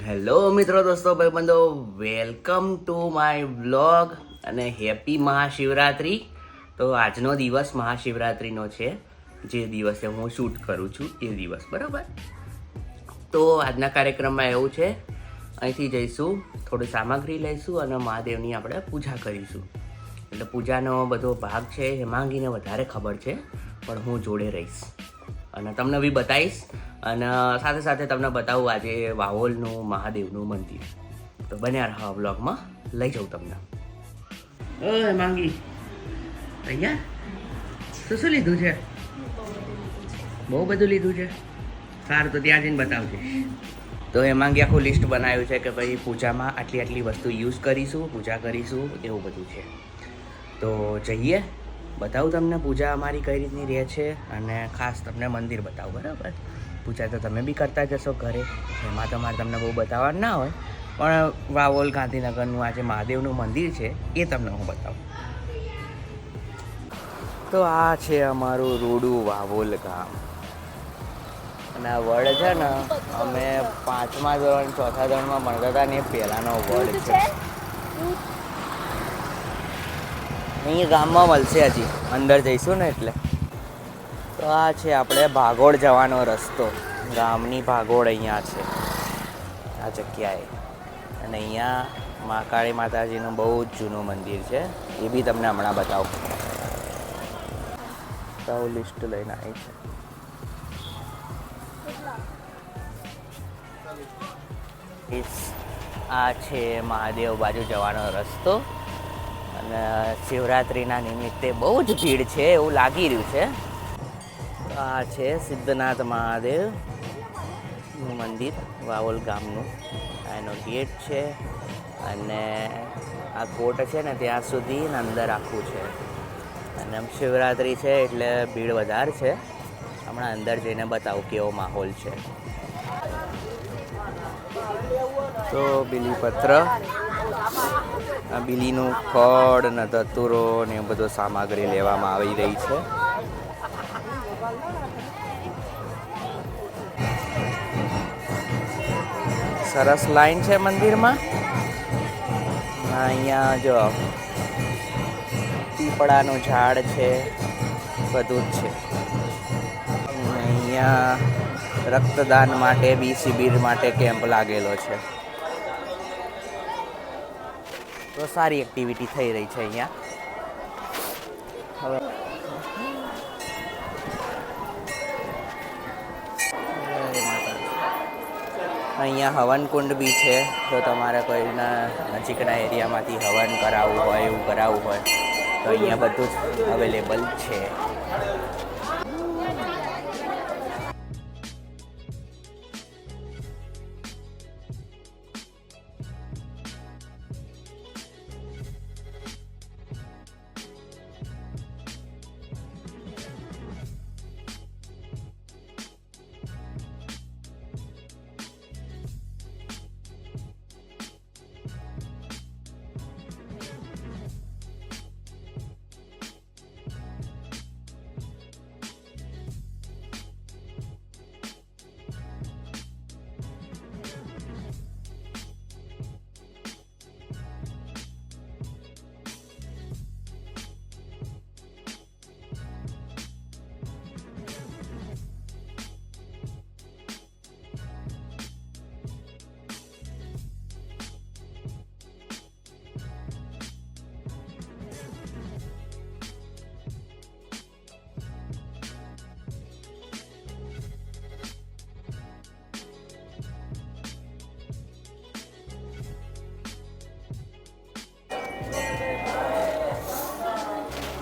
Hello મિત્રો, દોસ્તો, ભાઈબંધો, વેલકમ ટુ માય વ્લોગ અને હેપી મહાશિવરાત્રિ. તો આજનો દિવસ મહાશિવરાત્રિનો છે, જે દિવસે હું શૂટ કરું છું એ દિવસ, બરાબર. તો આજના કાર્યક્રમમાં એવું છે, અહીંથી જઈશું, થોડી સામગ્રી લઈશું અને મહાદેવની આપણે પૂજા કરીશું. એટલે પૂજાનો બધો ભાગ છે હેમાંગીને વધારે ખબર છે, પણ હું જોડે રહીશ અને તમને બી બતાવીશ. અને સાથે સાથે તમને બતાવું આજે વાવોલનું મહાદેવનું મંદિર. તો બન્યા રહો બ્લોગમાં, લઈ જાઉં તમને. ઓય માંગી, અહીંયા શું લીધું છે? બહુ બધું લીધું છે. સારું, તો ત્યાં જઈને બતાવજે. તો હેમાંગી આખું લિસ્ટ બનાવ્યું છે કે ભાઈ પૂજામાં આટલી આટલી વસ્તુ યુઝ કરીશું, પૂજા કરીશું, એવું બધું છે. તો જઈએ, બતાવું તમને પૂજા અમારી કઈ રીતની રહે છે અને ખાસ તમને મંદિર બતાવું, બરાબર. પૂજા તો તમે બી કરતા જશો ઘરે, એમાં તમારે તમને બહુ બતાવવાનું ના હોય, પણ વાવોલ ગાંધીનગરનું આ જે મહાદેવનું મંદિર છે એ તમને હું બતાવું. તો આ છે અમારું રૂડું વાવોલ ગામ અને આ વડ છે ને, અમે 5મા ધોરણ 4થા ધોરણમાં ભણતા હતા ને એ પહેલાંનો વડ છે. અહીં ગામમાં મળશે, હજી અંદર જઈશું ને એટલે. તો આ છે આપણે ભાગોળ જવાનો રસ્તો, ગામની ભાગોળ અહીંયા છે આ જગ્યાએ. અને અહીંયા મહાકાળી માતાજીનું બહુ જ જૂનું મંદિર છે, એ બી તમને હમણાં બતાવું. તો લિસ્ટ લઈને આવી છે. આ છે મહાદેવ બાજુ જવાનો રસ્તો અને શિવરાત્રિના નિમિત્તે બહુ જ ભીડ છે એવું લાગી રહ્યું છે. આ છે સિદ્ધનાથ મહાદેવનું મંદિર વાવોલ ગામનું. એનો ગેટ છે અને આ કોટ છે ને ત્યાં સુધી અંદર આખું છે. અને આમ શિવરાત્રિ છે એટલે ભીડ વધારે છે. હમણાં અંદર જઈને બતાવું કેવો માહોલ છે. તો બીલીપત્ર, આ બીલીનું ફળ ને ધતુરો ને એ બધું સામગ્રી લેવામાં આવી રહી છે. સરસ લાઈન છે મંદિરમાં. અહીંયા જો પીપળાનું ઝાડ છે, બધું જ છે. અહીંયા રક્તદાન માટે બી શિબિર માટે કેમ્પ લાગેલો છે. તો સારી એક્ટિવિટી થઈ રહી છે અહીંયા. હવે અહીંયા હવન કુંડ બી છે, તો તમારે કોઈના નજીકના એરિયામાંથી હવન કરાવવું હોય, એવું કરાવવું હોય તો અહીંયા બધું જ અવેલેબલ છે.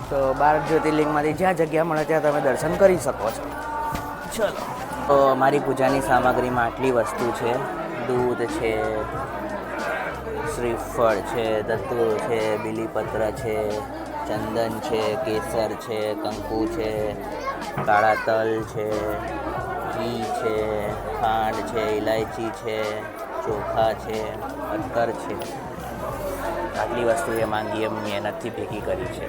તો 12 જ્યોતિર્લિંગમાંથી જ્યાં જગ્યા મળે ત્યાં તમે દર્શન કરી શકો છો. ચલો, તો અમારી પૂજાની સામગ્રીમાં આટલી વસ્તુ છે. દૂધ છે, શ્રીફળ છે, ધતુરો છે, બીલીપત્ર છે, ચંદન છે, કેસર છે, કંકુ છે, કાળા તલ છે, ઘી છે, ખાંડ છે, ઇલાયચી છે, ચોખા છે, અત્તર છે. આટલી વસ્તુ એ માંગી મહેનતથી ભેગી કરી છે.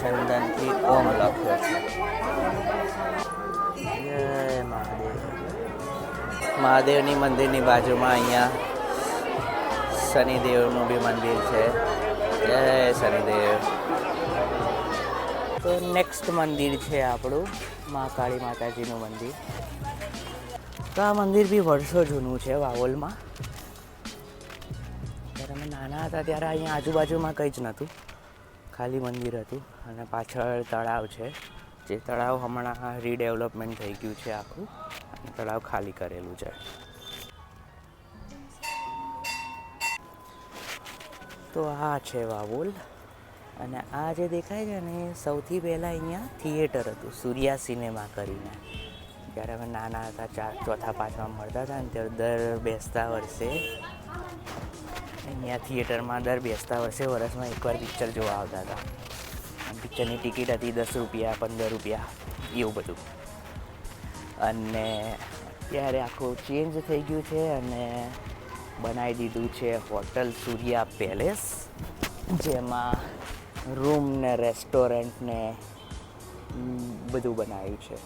ચંદનથી ઓમ લખ્યો છે. જય મહાદેવ. મહાદેવની મંદિરની બાજુમાં અહીંયા શનિદેવનું બી મંદિર છે. જય શનિદેવ. તો નેક્સ્ટ મંદિર છે આપણું મહાકાળી માતાજીનું મંદિર. તો આ મંદિર બી વર્ષો જૂનું છે વાવોલમાં. જ્યારે અમે નાના હતા ત્યારે અહીંયા આજુબાજુમાં કંઈ જ નહોતું, ખાલી મંદિર હતું અને પાછળ તળાવ છે. જે તળાવ હમણાં રીડેવલપમેન્ટ થઈ ગયું છે આખું, અને તળાવ ખાલી કરેલું છે. તો આ છે વાવોલ. અને આ જે દેખાય છે ને સૌથી પહેલાં અહીંયા થિયેટર હતું, સૂર્યા સિનેમા કરીને. જ્યારે અમે નાના હતા, ચોથા પાંચમાં મળતા હતા ને ત્યારે દર બેસતા વર્ષે અહીંયા થિયેટરમાં વર્ષમાં એકવાર પિક્ચર જોવા આવતા હતા. પિક્ચરની ટિકિટ હતી 10 રૂપિયા, 15 રૂપિયા, એવું બધું. અને ત્યારે આખું ચેન્જ થઈ ગયું છે અને બનાવી દીધું છે હોટલ સૂર્યા પેલેસ, જેમાં રૂમ ને રેસ્ટોરન્ટ ને બધું બનાવ્યું છે.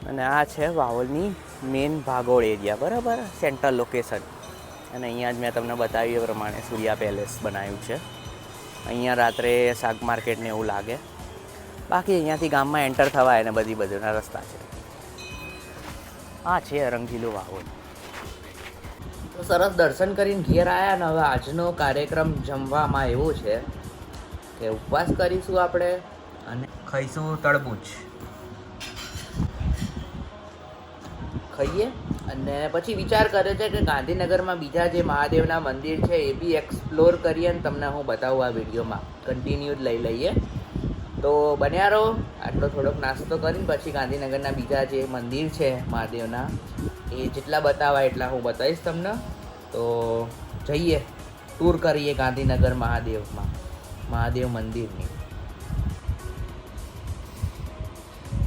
અને આ છે વાવોલની મેઇન ભાગોળ એરિયા, બરાબર, સેન્ટ્રલ લોકેશન. અને અહીંયા જ મેં તમને બતાવ્યું એ પ્રમાણે સૂર્યા પેલેસ બનાવ્યું છે. અહીંયા રાત્રે શાક માર્કેટ ને એવું લાગે. બાકી અહીંયાથી ગામમાં એન્ટર થવાય ને બધીના રસ્તા છે. આ છે રંગીલું વાવોલ. તો સરસ દર્શન કરીને ઘેર આવ્યા ને હવે આજનો કાર્યક્રમ જમવામાં એવો છે કે ઉપવાસ કરીશું આપણે અને ખાઈશું તરબૂચ. ખાઈએ અને પછી વિચાર કરે છે કે ગાંધીનગરમાં બીજા જે મહાદેવના મંદિર છે એ બી એક્સપ્લોર કરીએ ને તમને હું બતાવું આ વિડીયોમાં. કન્ટિન્યુ લઈ લઈએ. તો બન્યા રહો. આટલો થોડોક નાસ્તો કરીને પછી ગાંધીનગરના બીજા જે મંદિર છે મહાદેવના એ જેટલા બતાવાય એટલા હું બતાવીશ તમને. તો જઈએ, ટૂર કરીએ ગાંધીનગર મહાદેવ મંદિરની.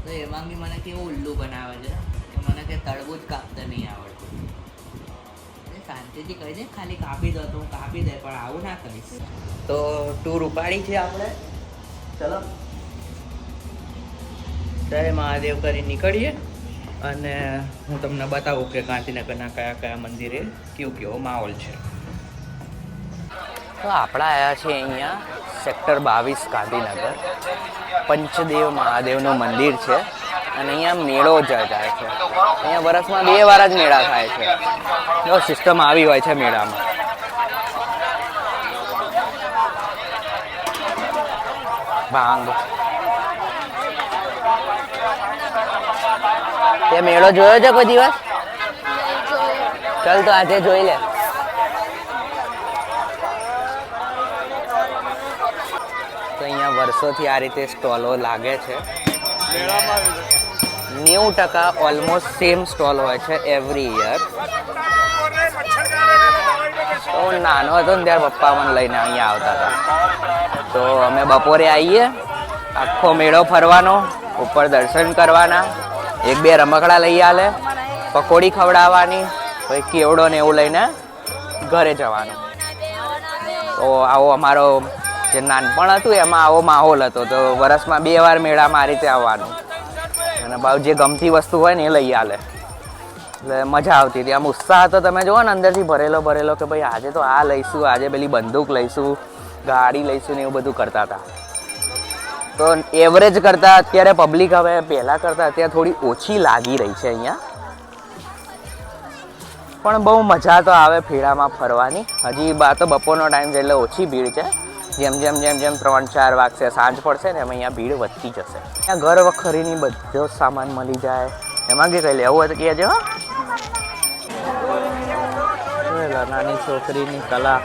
તો એમાં બી મને કેવું ઉલ્લુ બનાવે છે કે મને કે તળબૂચ કાપતા નહીં આવડતું. શાંતિથી કહી દે ખાલી કાપી દો તો હું કાપી દે, પણ આવું ના કરીશ. તો ટૂર ઉપાડી છે આપણે. ચલો જય મહાદેવ કરી નીકળીએ અને હું તમને બતાવું કે ગાંધીનગરના કયા મંદિરે કેવો માહોલ છે. તો આપણા આવ્યા છે અહીંયા સેક્ટર 22 ગાંધીનગર. પંચદેવ મહાદેવનું મંદિર છે અને અહીંયા મેળો જાય છે. અહીંયા વર્ષમાં 2 વાર જ મેળા થાય છે. જો સિસ્ટમ આવી હોય છે મેળામાં. ભાંગ તે મેળો જોયો છે કોઈ દિવસ? ચાલ તો આજે જોઈ લે. તો અહીંયા વર્ષોથી આ રીતે સ્ટોલો લાગે છે. 90% ઓલમોસ્ટ સેમ સ્ટોલ હોય છે એવરી યર. તો નાનો હતો ને ત્યારે પપ્પા મને લઈને અહીંયા આવતા હતા. તો અમે બપોરે આવીએ, આખો મેળો ફરવાનો, ઉપર દર્શન કરવાના, 1-2 રમકડા લઈ આલે, પકોડી ખવડાવવાની, પછી કેવડો ને એવું લઈને ઘરે જવાનું. તો આવો અમારો જે નાનપણ હતું એમાં આવો માહોલ હતો. તો વર્ષમાં 2 વાર મેળામાં આ રીતે આવવાનું અને ભાવ જે ગમતી વસ્તુ હોય ને એ લઈ આલે. એટલે મજા આવતી હતી. આમ ઉત્સાહ તો તમે જુઓ ને અંદરથી ભરેલો કે ભાઈ આજે તો આ લઈશું, આજે પેલી બંદૂક લઈશું, ગાડી લઈશું ને એવું બધું કરતા હતા. તો એવરેજ કરતાં અત્યારે પબ્લિક હવે પહેલાં કરતાં અત્યારે થોડી ઓછી લાગી રહી છે અહીંયા. પણ બહુ મજા તો આવે ફેરામાં ફરવાની. હજી તો બપોરનો ટાઈમ છે એટલે ઓછી ભીડ છે. જેમ 3-4 વાગશે, સાંજ પડશે ને એમ અહીંયા ભીડ વધતી જશે. ત્યાં ઘર વખરીની બધો સામાન મળી જાય. એમાં કંઈ લેવું હોય તો કહેજો. નાની છોકરીની કલા.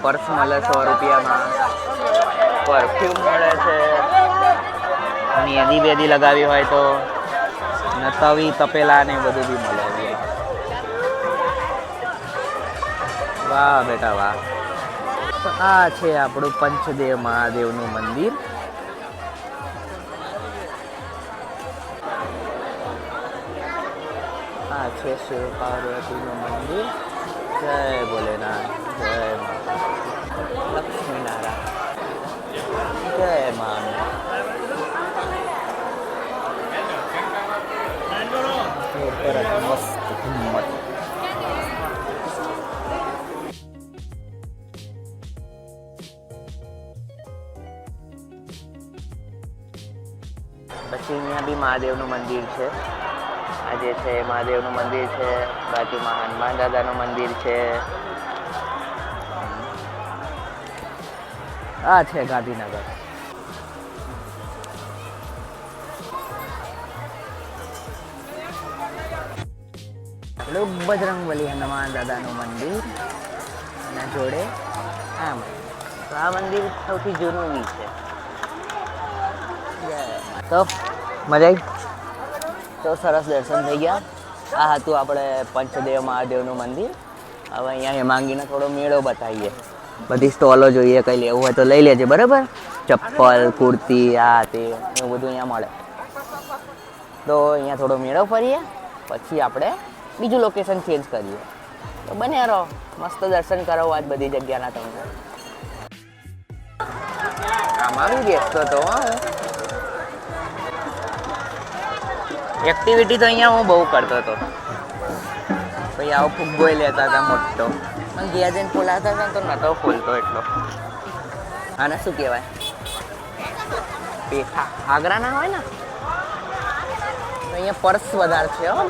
પર્સ મળે 100 રૂપિયામાં, પરફ્યુમ મળે છે, મહેંદી લગાવી હોય તો, ને તવી તપેલા ને બધું બી મળે. વાહ બેટા વાહ. આ છે આપણું પંચદેવ મહાદેવનું મંદિર. આ છે શિવ પાર્વતીનું મંદિર. જય ભોલેનાથ, જય જય માં. મસ્ત કિંમત. પછી અહીંયા બી મહાદેવનું મંદિર છે. આ જે છે મહાદેવનું મંદિર છે, બાજુમાં હનુમાન દાદાનું મંદિર છે. આ છે ગાંધીનગર. બજરંગબલી હનુમાન દાદાનું મંદિર અને જોડે આ મંદિર. તો આ મંદિર સૌથી જૂનું બી છે. તો મજા આવી. તો સરસ દર્શન થઈ ગયા. આ હતું આપણે પંચદેવ મહાદેવનું મંદિર. હવે અહીંયા હેમાંગીને થોડો મેળો બતાવીએ. બધી સ્ટોલો જોઈએ, કંઈ લેવું હોય તો લઈ લેજે, બરાબર. ચપ્પલ, કુર્તી, આ તે એવું બધું અહીંયા મળે. તો અહીંયા થોડો મેળો ફરીએ, પછી આપણે બીજું લોકેશન ચેન્જ કરીએ. તો બને રહો, મસ્ત દર્શન કરાવો આજ બધી જગ્યાના તમને. આમાં બી બેસતો હતો. એક્ટિવિટી તો અહીંયા હું બહુ કરતો હતો. પછી આવો ફુગ્ગોય લેતા હતા મોટો, પણ ગયા જઈને ખોલાતા હતા તો નહોતો ખોલતો એટલો. આને શું કહેવાય? પેઠા આગ્રા ના હોય ને, તો અહીંયા પર્સ વધારે છે. હો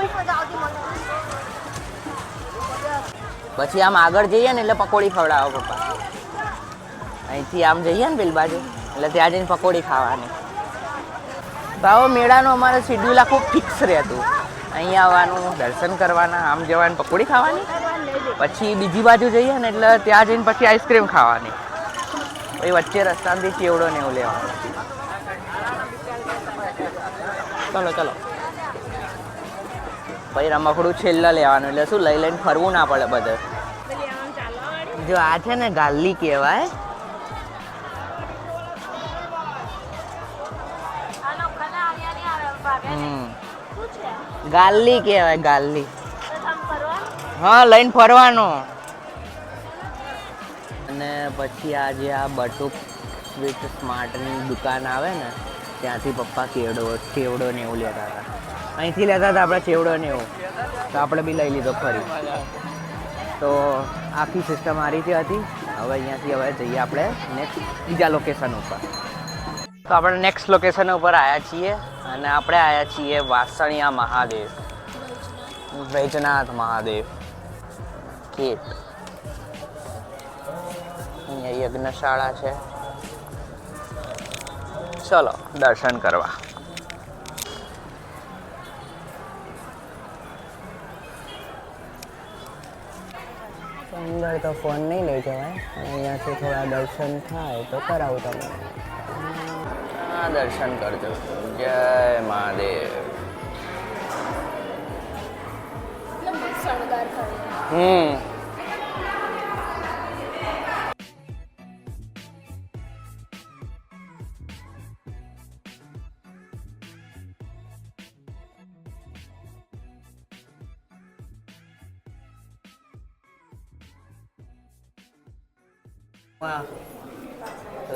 પછી આમ આગળ જઈએ ને એટલે પકોડી ખવડાવો પપ્પા. અહીંથી આમ જઈએ ને પેલી બાજુ એટલે ત્યાં જઈને પકોડી ખાવાની. તો આવો મેળાનું અમારે શેડ્યુલ આખું ફિક્સ રહેતું. અહીંયા આવવાનું, દર્શન કરવાના, આમ જવાનું, પકોડી ખાવાની. પછી બીજી બાજુ જઈએ ને એટલે ત્યાં જઈને પછી આઈસ્ક્રીમ ખાવાની. પછી વચ્ચે રસ્તામાંથી ચેવડો ને એવું લેવાનું. ચલો ચલો. પછી રમકડું છેલ્લે લેવાનું, એટલે શું લઈ લઈને ફરવું ના પડે બધે. જો આ છે ને ગાલ્લી કહેવાય. ગાલ્લી કહેવાય, ગાલ્લી. હા, લઈને ફરવાનું. અને પછી આજે આ બટુક સ્વીટ સ્માર્ટની દુકાન આવે ને, ત્યાંથી પપ્પા ચેવડો ને એવું લેતા હતા. અહીંથી લેતા હતા આપણે ચેવડો ને એવું, તો આપણે બી લઈ લીધો ફરી. તો આખી સિસ્ટમ આ રીતે હતી. હવે અહીંયાથી હવે જઈએ આપણે નેક્સ્ટ બીજા લોકેશન ઉપર. તો આપણે નેક્સ્ટ લોકેશન ઉપર આવ્યા છીએ અને આપણે આવ્યા છીએ વાસણિયા મહાદેવ, વૈજનાથ મહાદેવ ગેટ. અહીંયા યજ્ઞશાળા છે. ચલો દર્શન કરવા. અંદર તો ફોન નહીં લઈ જવાય, અહીંયાથી થોડા દર્શન થાય તો કરાવું તમને. દર્શન કરજો. જય મહાદેવ.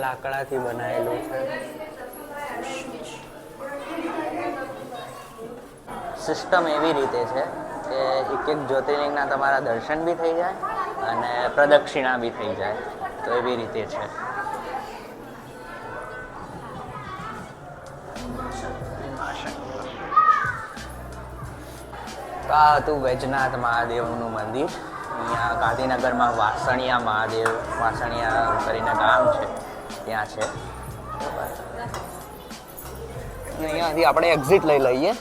લાકડાથી બનાવેલું છે. સિસ્ટમ એવી રીતે છે કે એક એક જ્યોતિર્લિંગના તમારા દર્શન બી થઈ જાય અને પ્રદક્ષિણા બી થઈ જાય. તો એવી રીતે છે. તો આ હતું વૈજનાથ મહાદેવનું મંદિર. અહીંયા ગાંધીનગરમાં વાસણિયા મહાદેવ, વાસણિયા કરીને ગામ છે, ત્યાં છે. અહીંયાથી આપણે એક્ઝિટ લઈ લઈએ.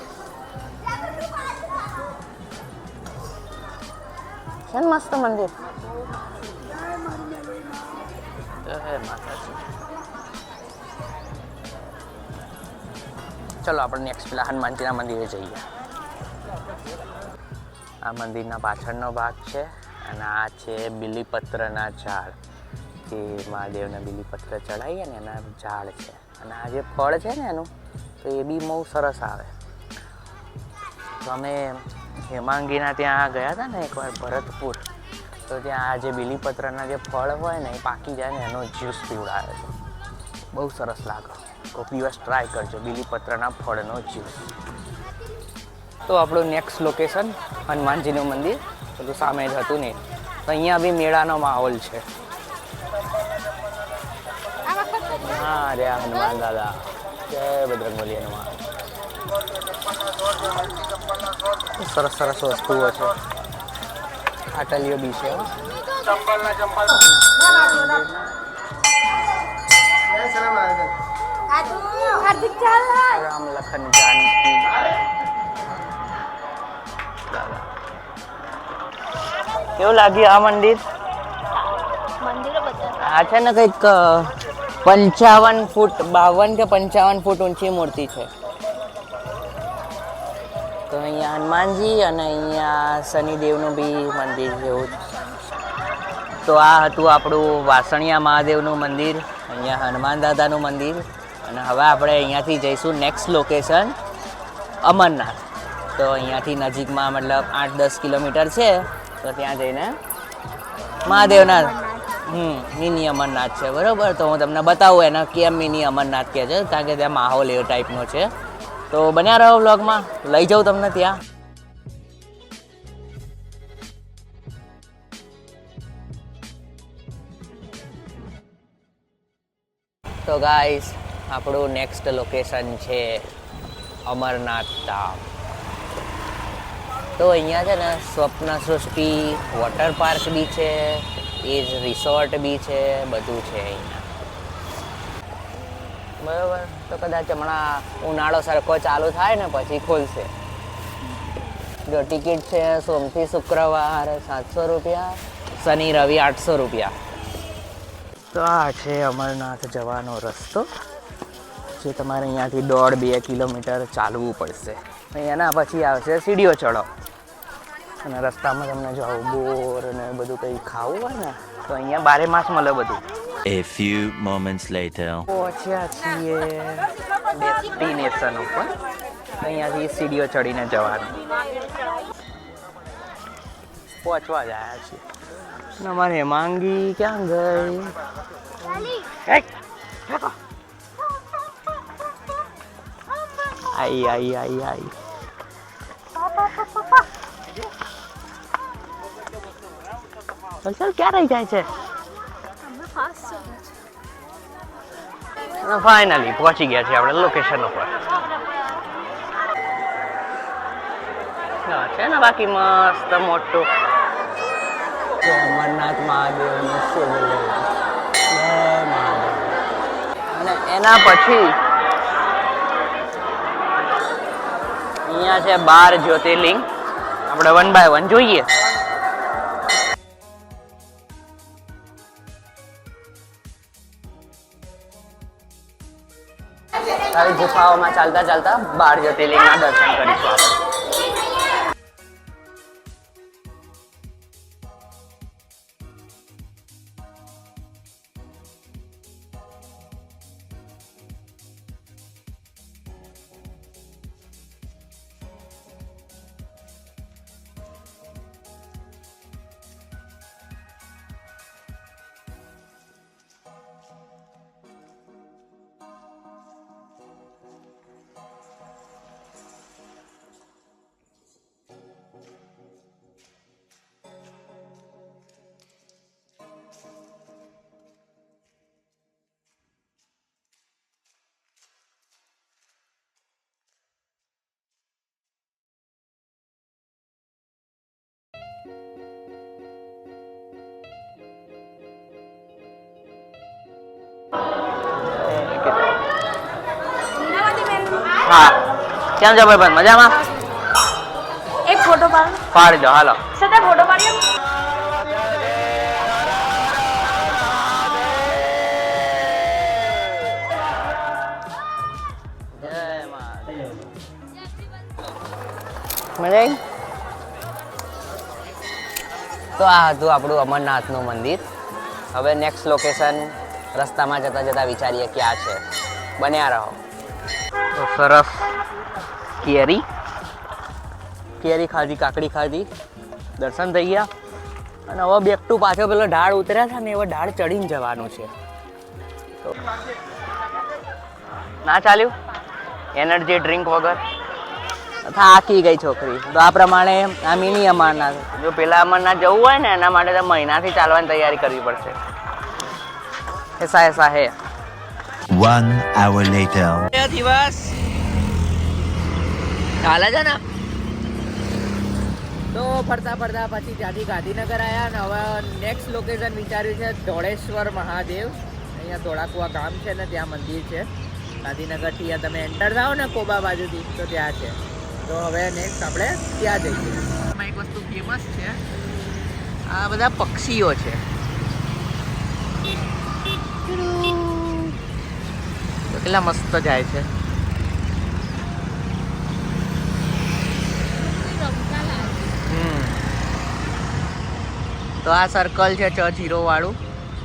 છે ને મસ્ત મંદિર. ચલો આપણે નેક્સ્ટ પેલા હનુમાનજીના મંદિરે જઈએ. આ મંદિરના પાછળનો ભાગ છે અને આ છે બીલીપત્રના ઝાડ, જે મહાદેવને બીલીપત્ર ચડાવીએ ને એના ઝાડ છે. અને આ જે ફળ છે ને એનું, તો એ બી બહુ સરસ આવે. તો અમે હેમાંગીના ત્યાં ગયા હતા ને એકવાર ભરતપુર, તો ત્યાં આ જે બીલીપત્રના જે ફળ હોય ને એ પાકી જાય ને એનો જ્યુસ પીવડાવે છે. બહુ સરસ લાગે. કોઈક દિવસ ટ્રાય કરજો બીલીપત્રના ફળનો જ્યુસ. તો આપણું નેક્સ્ટ લોકેશન હનુમાનજીનું મંદિર, બધું સામે જ હતું ને, તો અહીંયા બી મેળાનો માહોલ છે. હા રે હનુમાન દાદા, જય બજરંગબલી હનુમાન. સરસ સરસ વસ્તુઓ છે, ખાટલીઓ બી છે. રામ લખન જાનકી. કેવું લાગ્યું આ મંદિર? આ છે ને કંઈક 55 ફૂટ 52 કે 55 ફૂટ ઊંચી મૂર્તિ છે. તો અહીંયા હનુમાનજી અને અહીંયા શનિદેવનું બી મંદિર જેવું. તો આ હતું આપણું વાસણિયા મહાદેવનું મંદિર, અહીંયા હનુમાન દાદાનું મંદિર. અને હવે આપણે અહીંયાથી જઈશું નેક્સ્ટ લોકેશન અમરનાથ. તો અહીંયાથી નજીકમાં મતલબ 8-10 કિલોમીટર છે. તો ત્યાં જઈને મહાદેવના મિની અમરનાથ છે, બરાબર. તો હું તમને બતાવું એને કેમ મિની અમરનાથ કહે છે, કારણ કે ત્યાં માહોલ એવો ટાઈપનો છે. તો બન્યા રહો વ્લોગમાં, લઈ જાઉં તમને ત્યાં. તો ગાઈસ, આપણું નેક્સ્ટ લોકેશન છે અમરનાથ ધામ. તો અહીંયા છે ને સ્વપ્ન સૃષ્ટિ વોટર પાર્ક બી છે, એ જ રિસોર્ટ બી છે, બધું છે અહીંયા, બરાબર. તો કદાચ હમણાં ઉનાળો સરખો ચાલુ થાય ને પછી ખોલશે. જો ટિકિટ છે સોમથી શુક્રવાર 700 રૂપિયા, શનિ રવિ 800 રૂપિયા. તો આ છે અમરનાથ જવાનો રસ્તો, જે તમારે અહીંયાથી 1.5-2 કિલોમીટર ચાલવું પડશે. એના પછી આવશે સીડીઓ ચડો. અને રસ્તામાં તમને જો બોર અને બધું કંઈ ખાવું હોય ને તો અહીંયા 12 માસ મળે બધું. A few moments later. પહોંચ્યા છીએ ડેસ્ટિનેશન ઉપર. અહીંયાથી સીડીઓ ચડીને જવાનું. પહોંચવા જ આવ્યા છીએ. અને અમારે હેમાંગી ક્યાં ગઈ? આઈ આઈ આઈ આઈ. ચાલ ક્યાં રહી જાય છે? ફાઇનલી પહોંચી ગયા છીએ આપણે લોકેશન ઉપર. છે ને બાકી મસ્ત મોટું અમરનાથ મહાદેવનું શિવલિંગ. અને એના પછી અહીંયા છે 12 જ્યોતિર્લિંગ. આપણે 1 by 1 જોઈએ. આવી ગુફાઓમાં ચાલતા ચાલતા 12 જ્યોતિર્લિંગના દર્શન કરીશું આપણે. હા કેમ છો ભાઈ? મજામાં? એક ફોટો પાડી દો હાલો. સદા ફોટો પાડ્યો. મજા આવી? તો આ હતું આપણું અમરનાથનું મંદિર. હવે નેક્સ્ટ લોકેશન રસ્તામાં જતા જતા વિચારીએ ક્યાં છે. બન્યા રહો. તો સરસ કેરી ખાધી, કાકડી ખાધી, દર્શન થઈ ગયા. અને હવે બેક ટુ પાછો પેલો ઢાળ ઉતર્યા છે ને એવો ઢાળ ચડીને જવાનું છે. તો ના ચાલ્યું એનર્જી ડ્રિંક વગર થાકી ગઈ છોકરી. તો આ પ્રમાણે આ મિની અમરનાથ, જો પેલા અમરનાથ જવું હોય ને એના માટે તો મહિનાથી ચાલવાની તૈયારી કરવી પડશે. એસા એસા હે. 1 hour later. દિવસ ચાલે છે ને. તો ફરતા ફરતા પછી ત્યાંથી ગાંધીનગર આવ્યા ને હવે નેક્સ્ટ લોકેશન વિચાર્યું છે ધોળેશ્વર મહાદેવ. અહીંયા ધોળાકુવા ગામ છે ને ત્યાં મંદિર છે. ગાંધીનગરથી ત્યાં તમે એન્ટર થાઓ ને કોબા બાજુથી તો ત્યાં છે. તો હવે નેક્સ્ટ આપણે ત્યાં જઈએ. એમાં એક વસ્તુ ફેમસ છે, આ બધા પક્ષીઓ છે. તો કેટલા મસ્ત જાય છે. તો આ સર્કલ છે Ch0 વાળું.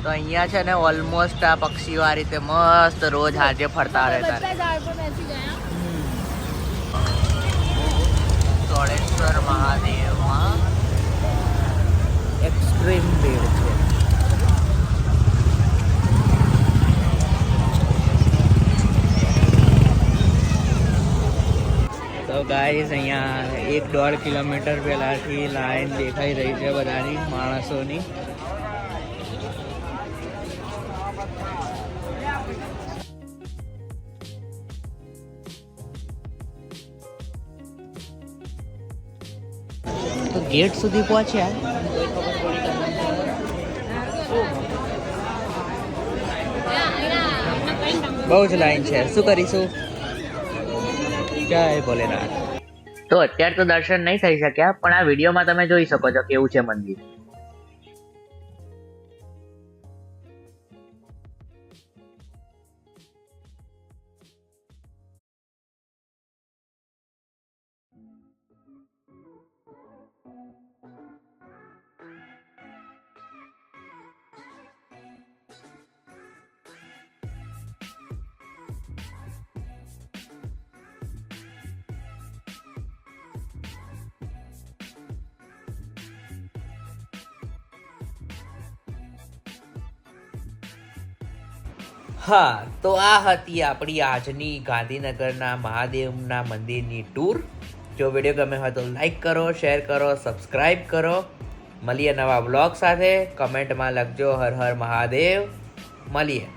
તો અહીંયા છે ને ઓલમોસ્ટ આ પક્ષીઓ આ રીતે મસ્ત રોજ હાજે ફરતા રહેતા. ધોળેશ્વર મહાદેવમાં એક્સ્ટ્રીમ ભીડ છે. તો ગાઈસ અહીંયા 1-1.5 કિલોમીટર પહેલાથી લાઈન દેખાઈ રહી છે બધાની માણસોની. તો ગેટ સુધી પહોંચ્યા. બહુ જ લાઈન છે, શું કરીશું. જય ભોલેનાથ. તો અત્યારે તો દર્શન નહીં થઈ શક્યા, પણ આ વિડીયોમાં તમે જોઈ શકો છો કેવું છે મંદિર. હા, તો આ હતી આપણી આજની ગાંધીનગરના મહાદેવના મંદિરની ટૂર. જો વિડીયો ગમે હોય તો લાઈક કરો, શેર કરો, સબસ્ક્રાઈબ કરો. મળીએ નવા બ્લોગ સાથે. કમેન્ટમાં લખજો હર હર મહાદેવ. મળીએ.